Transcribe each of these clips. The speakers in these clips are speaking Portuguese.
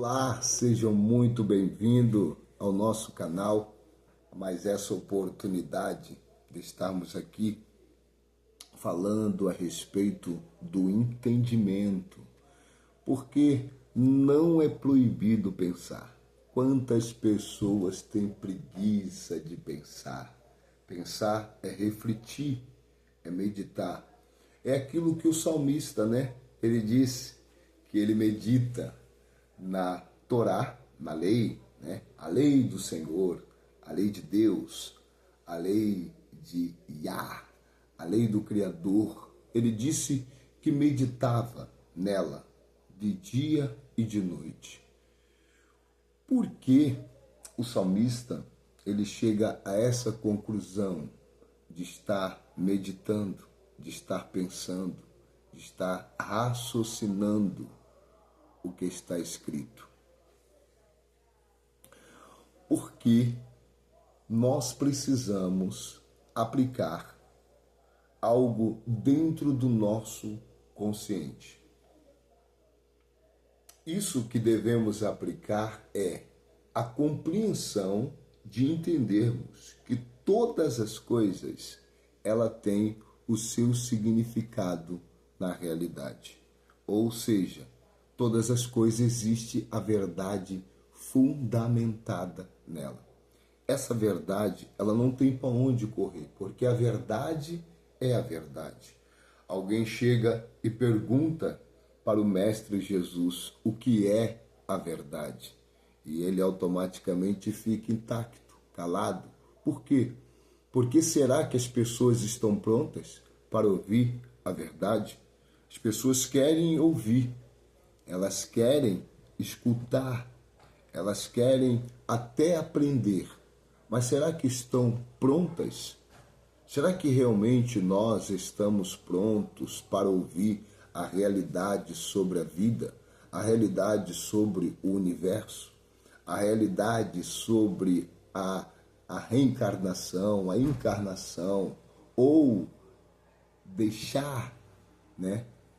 Olá, sejam muito bem-vindos ao nosso canal, mas essa oportunidade de estarmos aqui falando a respeito do entendimento, porque não é proibido pensar. Quantas pessoas têm preguiça de pensar? Pensar é refletir, é meditar. É aquilo que o salmista, Ele disse que ele medita na Torá, na lei, a lei do Senhor, a lei de Deus, a lei de Yah, a lei do Criador. Ele disse que meditava nela de dia e de noite. Por que o salmista ele chega a essa conclusão de estar meditando, de estar pensando, de estar raciocinando o que está escrito? Porque nós precisamos aplicar algo dentro do nosso consciente. Isso que devemos aplicar é a compreensão de entendermos que todas as coisas ela tem o seu significado na realidade. Ou seja, todas as coisas existe a verdade fundamentada nela. Essa verdade, ela não tem para onde correr, porque a verdade é a verdade. Alguém chega e pergunta para o Mestre Jesus o que é a verdade. E ele automaticamente fica intacto, calado. Por quê? Porque será que as pessoas estão prontas para ouvir a verdade? As pessoas querem ouvir, elas querem escutar, elas querem até aprender. Mas será que estão prontas? Será que realmente nós estamos prontos para ouvir a realidade sobre a vida, a realidade sobre o universo, a realidade sobre a reencarnação, a encarnação, ou deixar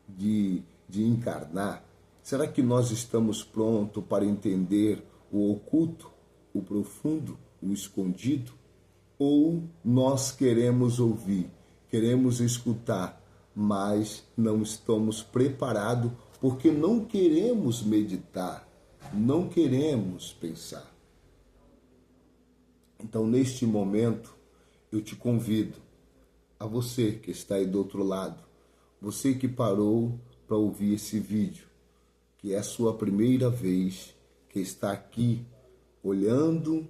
de encarnar? Será que nós estamos prontos para entender o oculto, o profundo, o escondido? Ou nós queremos ouvir, queremos escutar, mas não estamos preparados porque não queremos meditar, não queremos pensar? Então, neste momento, eu te convido, a você que está aí do outro lado, você que parou para ouvir esse vídeo, que é a sua primeira vez, que está aqui olhando,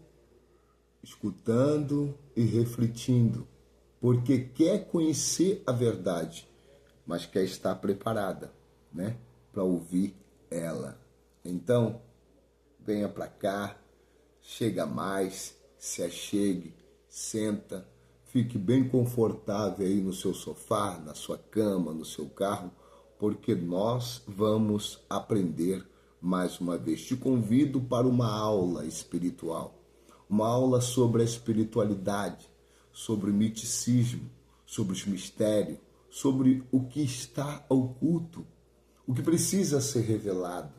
escutando e refletindo, porque quer conhecer a verdade, mas quer estar preparada, para ouvir ela. Então, venha para cá, chega mais, se achegue, senta, fique bem confortável aí no seu sofá, na sua cama, no seu carro, porque nós vamos aprender mais uma vez. Te convido para uma aula espiritual. Uma aula sobre a espiritualidade, sobre o miticismo, sobre os mistérios, sobre o que está oculto, o que precisa ser revelado,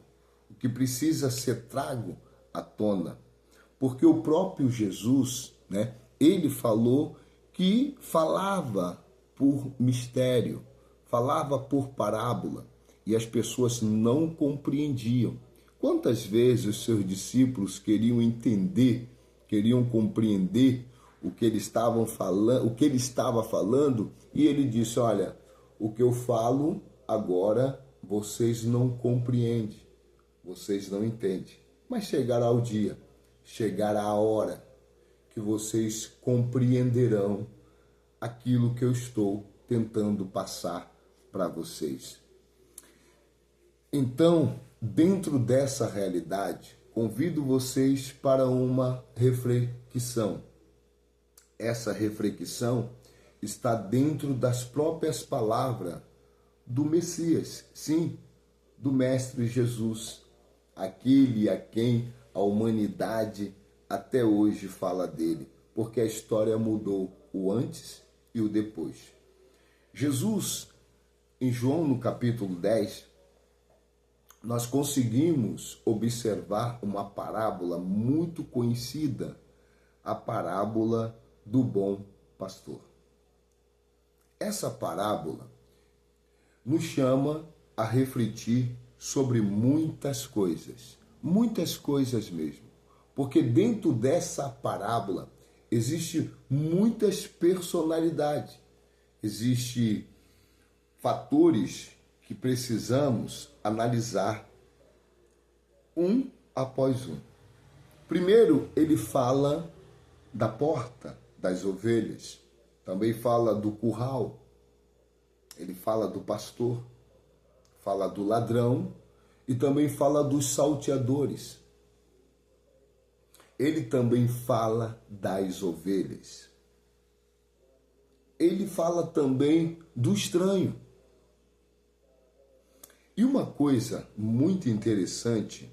o que precisa ser trago à tona. Porque o próprio Jesus, ele falou que falava por mistério, falava por parábola, e as pessoas não compreendiam. Quantas vezes os seus discípulos queriam entender, queriam compreender o que ele estava falando, e ele disse: olha, o que eu falo agora vocês não compreendem, vocês não entendem, mas chegará o dia, chegará a hora que vocês compreenderão aquilo que eu estou tentando passar para vocês. Então, dentro dessa realidade, convido vocês para uma reflexão. Essa reflexão está dentro das próprias palavras do Messias, sim, do Mestre Jesus, aquele a quem a humanidade até hoje fala dele, porque a história mudou o antes e o depois. Jesus, em João no capítulo 10, nós conseguimos observar uma parábola muito conhecida, a parábola do bom pastor. Essa parábola nos chama a refletir sobre muitas coisas mesmo. Porque dentro dessa parábola existe muitas personalidades, existem fatores que precisamos analisar um após um. Primeiro, ele fala da porta das ovelhas, também fala do curral, ele fala do pastor, fala do ladrão e também fala dos salteadores. Ele também fala das ovelhas. Ele fala também do estranho. E uma coisa muito interessante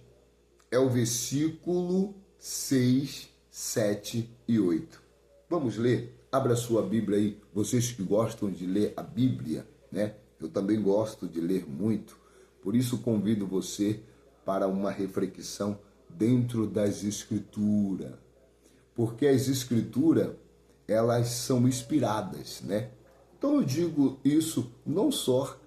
é o versículo 6, 7 e 8. Vamos ler? Abra sua Bíblia aí, vocês que gostam de ler a Bíblia, né? Eu também gosto de ler muito, por isso convido você para uma reflexão dentro das Escrituras. Porque as Escrituras, elas são inspiradas, né? Então eu digo isso não só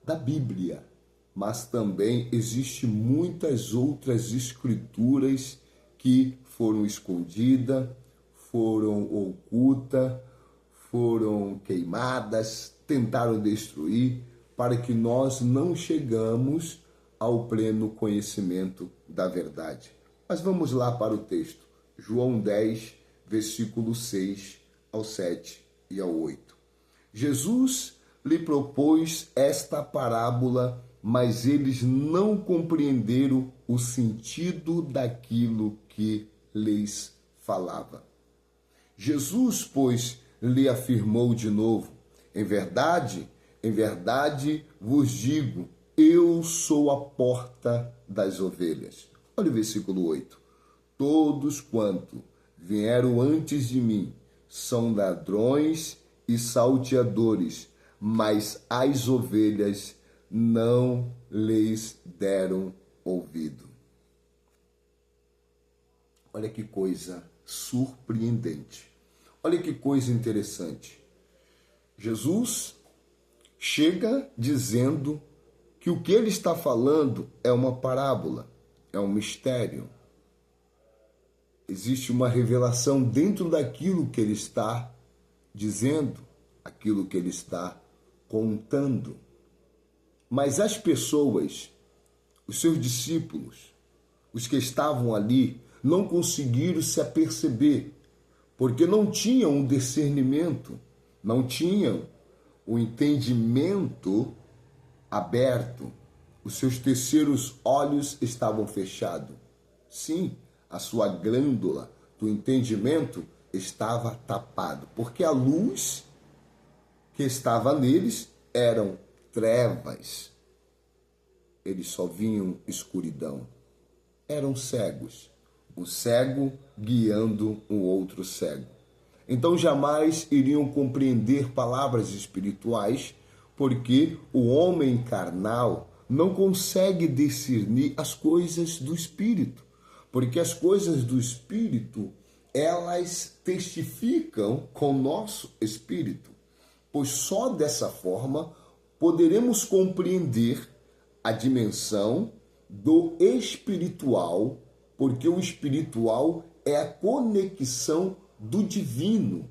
da Bíblia, mas também existem muitas outras escrituras que foram escondidas, foram ocultas, foram queimadas, tentaram destruir, para que nós não chegamos ao pleno conhecimento da verdade. Mas vamos lá para o texto. João 10, versículo 6 ao 7 e ao 8. Jesus lhe propôs esta parábola, mas eles não compreenderam o sentido daquilo que lhes falava. Jesus, pois, lhe afirmou de novo: em verdade vos digo, eu sou a porta das ovelhas. Olha o versículo 8. Todos quanto vieram antes de mim são ladrões e salteadores, mas as ovelhas não lhes deram ouvido. Olha que coisa surpreendente. Olha que coisa interessante. Jesus chega dizendo que o que ele está falando é uma parábola, é um mistério. Existe uma revelação dentro daquilo que ele está dizendo, aquilo que ele está contando. Mas as pessoas, os seus discípulos, os que estavam ali, não conseguiram se aperceber, porque não tinham um discernimento, não tinham o entendimento aberto. Os seus terceiros olhos estavam fechados. Sim, a sua glândula do entendimento estava tapado, porque a luz que estava neles eram trevas. Eles só viam escuridão. Eram cegos. O cego guiando o outro cego. Então jamais iriam compreender palavras espirituais, porque o homem carnal não consegue discernir as coisas do Espírito. Porque as coisas do Espírito, elas testificam com o nosso espírito. Pois só dessa forma poderemos compreender a dimensão do espiritual, porque o espiritual é a conexão do divino.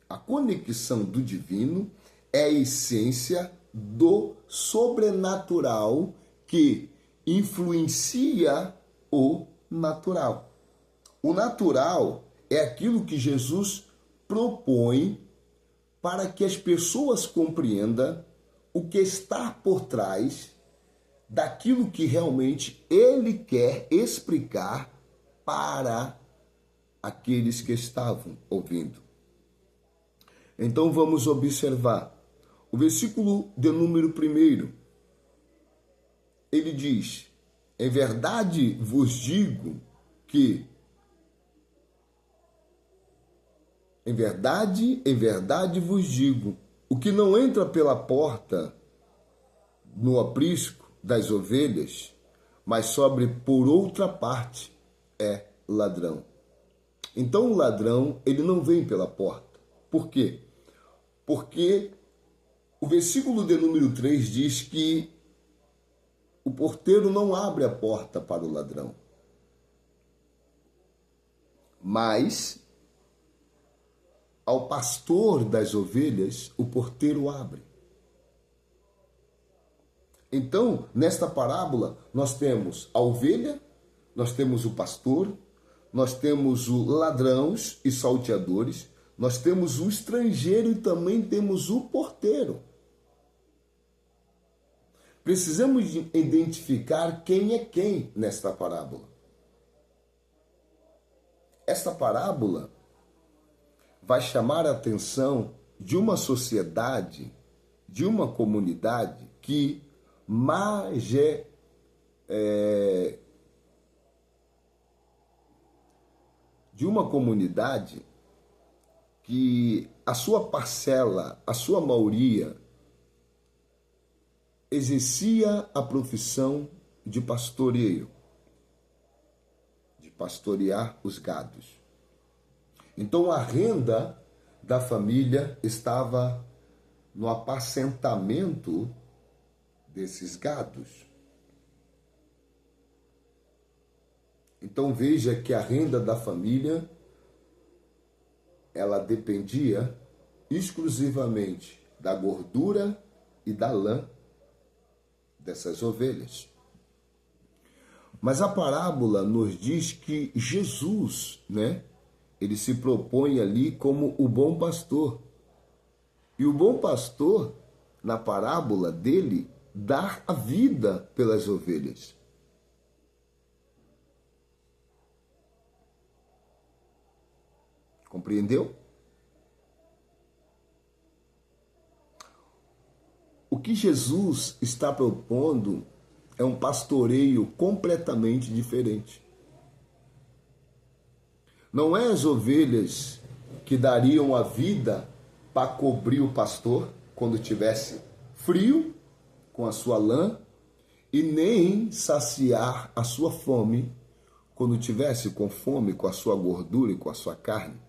A conexão do divino é a essência do sobrenatural que influencia o natural. O natural é aquilo que Jesus propõe para que as pessoas compreendam o que está por trás daquilo que realmente ele quer explicar para aqueles que estavam ouvindo. Então vamos observar o versículo de número 1. Ele diz: em verdade vos digo que em verdade vos digo, o que não entra pela porta no aprisco das ovelhas, mas sobre por outra parte é ladrão. Então o ladrão, ele não vem pela porta. Por quê? Porque o versículo de número 3 diz que o porteiro não abre a porta para o ladrão, mas ao pastor das ovelhas o porteiro abre. Então, nesta parábola, nós temos a ovelha, nós temos o pastor, nós temos o ladrões e salteadores, nós temos o estrangeiro e também temos o porteiro. Precisamos identificar quem é quem nesta parábola. Esta parábola vai chamar a atenção de uma sociedade, de uma comunidade que de uma comunidade que a sua parcela, a sua maioria, exercia a profissão de pastoreio, de pastorear os gados. Então a renda da família estava no apacentamento desses gados. Então veja que a renda da família, ela dependia exclusivamente da gordura e da lã dessas ovelhas. Mas a parábola nos diz que Jesus, ele se propõe ali como o bom pastor. E o bom pastor, na parábola dele, dá a vida pelas ovelhas. Compreendeu? O que Jesus está propondo é um pastoreio completamente diferente. Não é as ovelhas que dariam a vida para cobrir o pastor quando tivesse frio com a sua lã e nem saciar a sua fome quando tivesse com fome com a sua gordura e com a sua carne.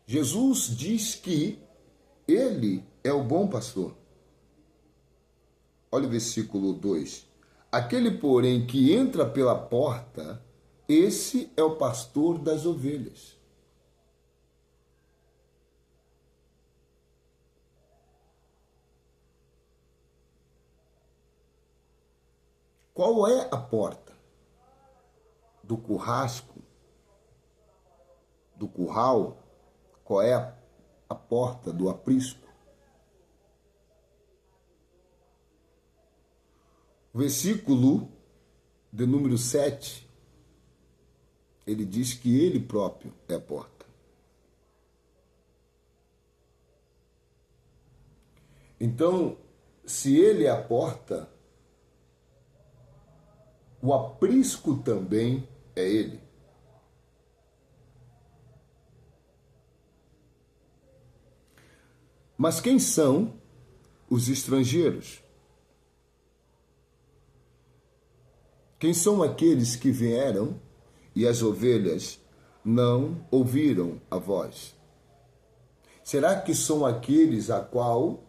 Jesus diz que ele é o bom pastor. Olha o versículo 2. Aquele, porém, que entra pela porta, esse é o pastor das ovelhas. Qual é a porta do churrasco, do curral? Qual é a porta do aprisco? O versículo de número 7, ele diz que ele próprio é a porta. Então, se ele é a porta, o aprisco também é ele. Mas quem são os estrangeiros? Quem são aqueles que vieram e as ovelhas não ouviram a voz? Será que são aqueles a qual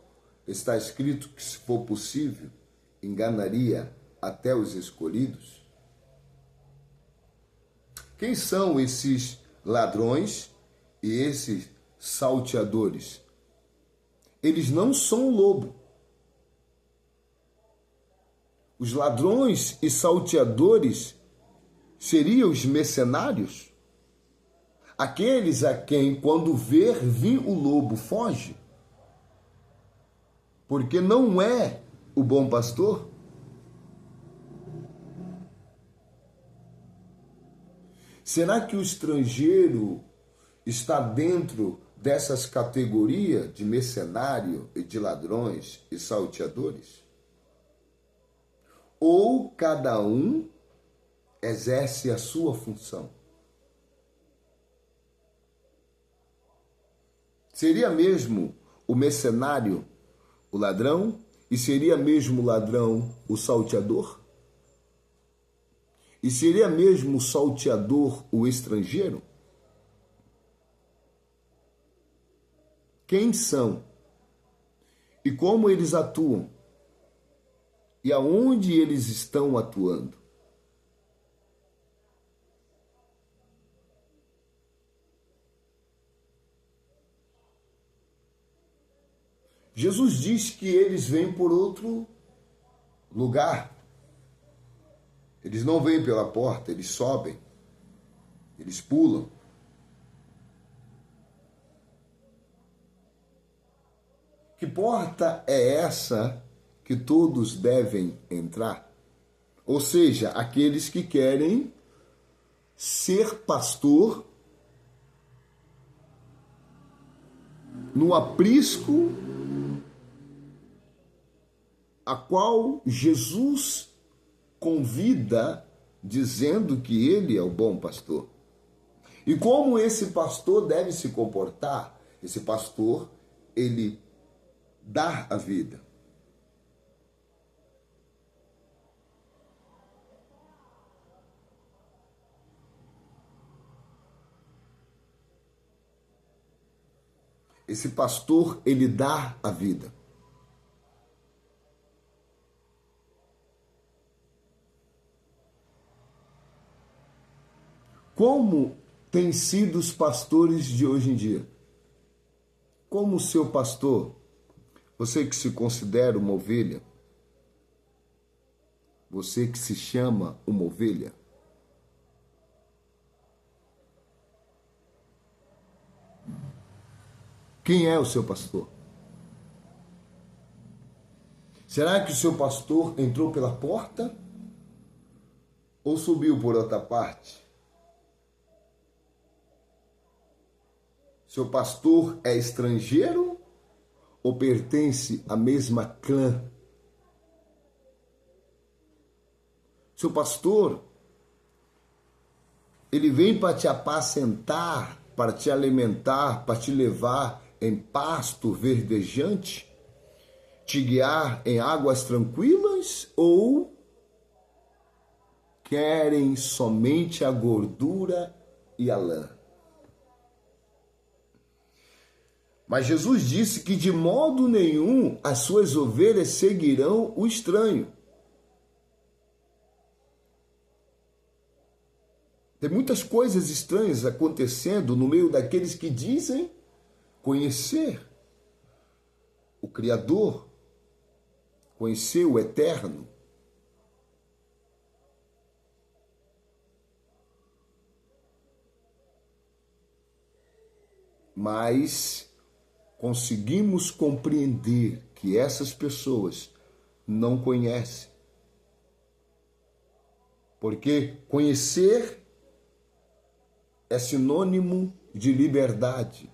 está escrito que, se for possível, enganaria até os escolhidos? Quem são esses ladrões e esses salteadores? Eles não são lobo. Os ladrões e salteadores seriam os mercenários? Aqueles a quem, quando vir o lobo, foge? Porque não é o bom pastor? Será que o estrangeiro está dentro dessas categorias de mercenário e de ladrões e salteadores? Ou cada um exerce a sua função? Seria mesmo o mercenário o ladrão E seria mesmo ladrão o salteador? E seria mesmo o salteador o estrangeiro? Quem são? E como eles atuam? E aonde eles estão atuando? Jesus diz que eles vêm por outro lugar. Eles não vêm pela porta, eles sobem, eles pulam. Que porta é essa que todos devem entrar? Ou seja, aqueles que querem ser pastor no aprisco a qual Jesus convida, dizendo que ele é o bom pastor. E como esse pastor deve se comportar? Esse pastor, ele dá a vida. Esse pastor, ele dá a vida. Como têm sido os pastores de hoje em dia? Como o seu pastor, você que se considera uma ovelha, você que se chama uma ovelha, quem é o seu pastor? Será que o seu pastor entrou pela porta ou subiu por outra parte? Seu pastor é estrangeiro ou pertence à mesma clã? Seu pastor, ele vem para te apacentar, para te alimentar, para te levar em pasto verdejante, te guiar em águas tranquilas, ou querem somente a gordura e a lã? Mas Jesus disse que de modo nenhum as suas ovelhas seguirão o estranho. Tem muitas coisas estranhas acontecendo no meio daqueles que dizem conhecer o Criador, conhecer o Eterno. Mas conseguimos compreender que essas pessoas não conhecem. Porque conhecer é sinônimo de liberdade.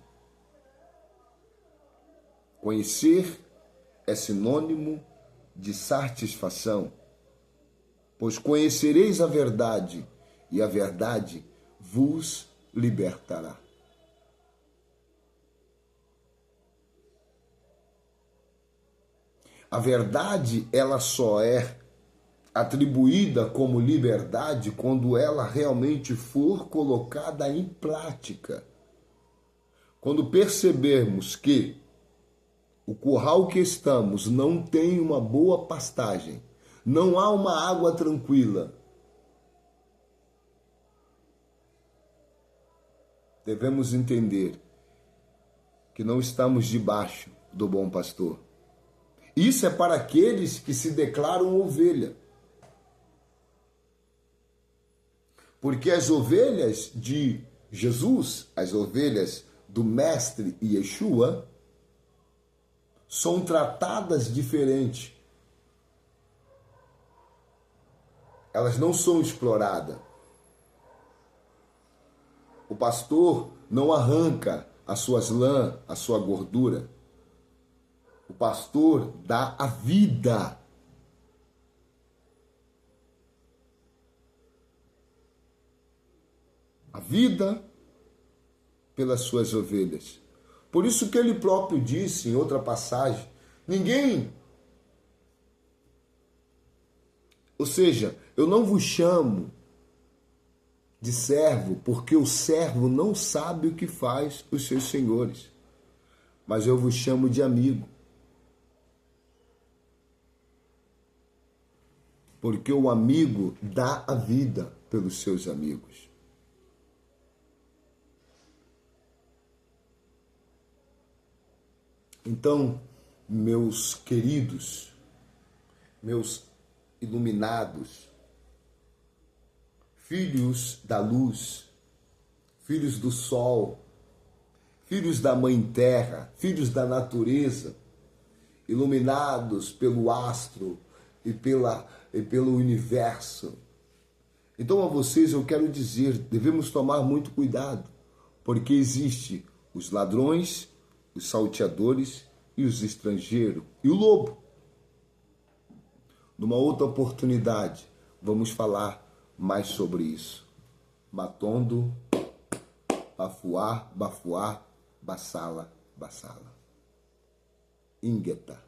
Conhecer é sinônimo de satisfação. Pois conhecereis a verdade, e a verdade vos libertará. A verdade, ela só é atribuída como liberdade quando ela realmente for colocada em prática. Quando percebermos que o curral que estamos não tem uma boa pastagem, não há uma água tranquila, devemos entender que não estamos debaixo do bom pastor. Isso é para aqueles que se declaram ovelha. Porque as ovelhas de Jesus, as ovelhas do Mestre Yeshua, são tratadas diferente. Elas não são exploradas. O pastor não arranca as suas lãs, a sua gordura. O pastor dá a vida. A vida pelas suas ovelhas. Por isso que ele próprio disse em outra passagem, ninguém Ou seja, eu não vos chamo de servo, porque o servo não sabe o que faz os seus senhores, mas eu vos chamo de amigo. Porque o amigo dá a vida pelos seus amigos. Então, meus queridos, meus iluminados, filhos da luz, filhos do sol, filhos da mãe terra, filhos da natureza, iluminados pelo astro e pelo universo. Então a vocês eu quero dizer, devemos tomar muito cuidado, porque existe os ladrões, os salteadores e os estrangeiros e o lobo. Numa outra oportunidade, vamos falar mais sobre isso. Matondo, bafuar, bafuar, bassala, bassala. Ingeta.